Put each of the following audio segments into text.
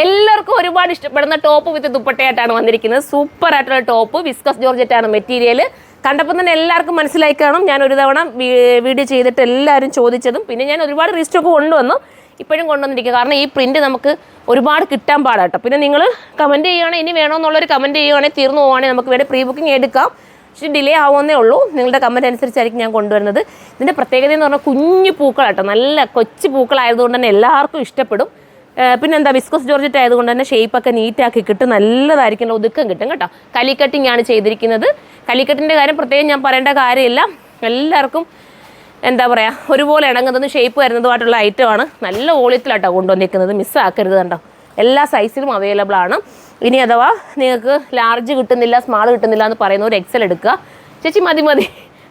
എല്ലാവർക്കും ഒരുപാട് ഇഷ്ടപ്പെടുന്ന ടോപ്പ് വിത്ത് ദുപ്പട്ടയായിട്ടാണ് വന്നിരിക്കുന്നത്. സൂപ്പർ ആയിട്ടുള്ള ടോപ്പ്, വിസ്കസ് ജോർജറ്റാണ് മെറ്റീരിയൽ. കണ്ടപ്പോൾ തന്നെ എല്ലാവർക്കും മനസ്സിലായി കാണും. ഞാൻ ഒരു തവണ വീഡിയോ ചെയ്തിട്ട് എല്ലാവരും ചോദിച്ചതും പിന്നെ ഞാൻ ഒരുപാട് റീസ്റ്റോക്ക് കൊണ്ടുവന്നു, ഇപ്പോഴും കൊണ്ടുവന്നിരിക്കുക. കാരണം ഈ പ്രിൻറ്റ് നമുക്ക് ഒരുപാട് കിട്ടാൻ പാടാട്ടോ. പിന്നെ നിങ്ങൾ കമൻറ്റ് ചെയ്യുകയാണെങ്കിൽ ഇനി വേണമെന്നുള്ളൊരു കമൻറ്റ് ചെയ്യുകയാണെങ്കിൽ തീർന്നു പോവുകയാണെങ്കിൽ നമുക്ക് വേണ്ടി പ്രീ ബുക്കിംഗ് എടുക്കാം. പക്ഷേ ഡിലേ ആവുന്നേ ഉള്ളൂ. നിങ്ങളുടെ കമൻറ്റ് അനുസരിച്ചായിരിക്കും ഞാൻ കൊണ്ടുവരുന്നത്. ഇതിൻ്റെ പ്രത്യേകത എന്ന് പറഞ്ഞാൽ കുഞ്ഞു പൂക്കളാട്ടോ, നല്ല കൊച്ചു പൂക്കളായതുകൊണ്ട് തന്നെ എല്ലാവർക്കും ഇഷ്ടപ്പെടും. പിന്നെ എന്താ വിസ്കോസ് ജോർജറ്റ് ആയതുകൊണ്ട് തന്നെ ഷേപ്പൊക്കെ നീറ്റാക്കി കിട്ടും, നല്ലതായിരിക്കും, ഒതുക്കം കിട്ടും കേട്ടോ. കലിക്കട്ടിങ് ആണ് ചെയ്തിരിക്കുന്നത്. കലിക്കട്ടിൻ്റെ കാര്യം പ്രത്യേകം ഞാൻ പറയേണ്ട കാര്യമില്ല, എല്ലാവർക്കും എന്താ പറയുക ഒരുപോലെ ഇണങ്ങുന്നതും ഷേപ്പ് വരുന്നതുമായിട്ടുള്ള ഐറ്റമാണ്. നല്ല വോളിയത്തിലാട്ടോ കൊണ്ടുവന്നിരിക്കുന്നത്, മിസ്സാക്കരുത് കണ്ടോ. എല്ലാ സൈസിലും അവൈലബിൾ ആണ്. ഇനി അഥവാ നിങ്ങൾക്ക് ലാർജ് കിട്ടുന്നില്ല, സ്മാൾ കിട്ടുന്നില്ല എന്ന് പറയുന്ന ഒരു എക്സൽ എടുക്കുക. ചേച്ചി മതി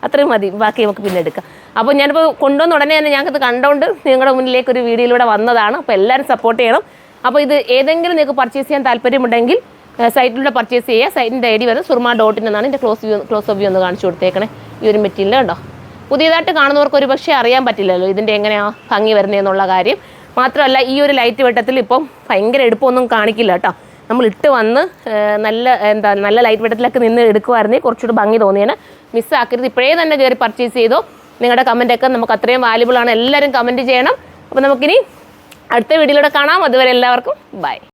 അത്രയും മതി, ബാക്കി നമുക്ക് പിന്നെ എടുക്കാം. അപ്പോൾ ഞാനിപ്പോൾ കൊണ്ടുവന്ന ഉടനെ തന്നെ ഞങ്ങൾക്കത് കണ്ടുകൊണ്ട് നിങ്ങളുടെ മുന്നിലേക്ക് ഒരു വീഡിയോയിലൂടെ വന്നതാണ്. അപ്പോൾ എല്ലാവരും സപ്പോർട്ട് ചെയ്യണം. അപ്പോൾ ഇത് ഏതെങ്കിലും നിങ്ങൾക്ക് പർച്ചേസ് ചെയ്യാൻ താല്പര്യമുണ്ടെങ്കിൽ സൈറ്റിലൂടെ പർച്ചേസ് ചെയ്യുക. സൈറ്റിൻ്റെ ഐ ഡി വരെ സുർമ.in എന്നാണ്. എൻ്റെ ക്ലോസ് ഓഫ് വ്യൂ ഒന്ന് കാണിച്ചു കൊടുത്തേക്കണേ. ഈ ഒരു മെറ്റീരിയൽ കണ്ടോ, പുതിയതായിട്ട് കാണുന്നവർക്ക് ഒരു പക്ഷേ അറിയാൻ പറ്റില്ലല്ലോ ഇതിൻ്റെ എങ്ങനെയാണ് ഭംഗി വരുന്നതെന്നുള്ള കാര്യം. മാത്രമല്ല ഈ ഒരു ലൈറ്റ് വെട്ടത്തിൽ ഇപ്പം ഭയങ്കര എടുപ്പമൊന്നും കാണിക്കില്ല കേട്ടോ. നമ്മൾ ഇട്ട് വന്ന് നല്ല ലൈറ്റ് വെട്ടത്തിലൊക്കെ നിന്ന് എടുക്കുമായിരുന്നെങ്കിൽ കുറച്ചുകൂടി ഭംഗി തോന്നിയാണ്. മിസ്സാക്കരുത്, ഇപ്പോഴേ തന്നെ കയറി പർച്ചേസ് ചെയ്തോ. നിങ്ങളുടെ കമൻറ്റൊക്കെ നമുക്ക് അത്രയും വാല്യുബിളാണ്. എല്ലാവരും കമൻറ്റ് ചെയ്യണം. അപ്പോൾ നമുക്കിനി അടുത്ത വീഡിയോയിലൂടെ കാണാം. അതുവരെ എല്ലാവർക്കും ബൈ.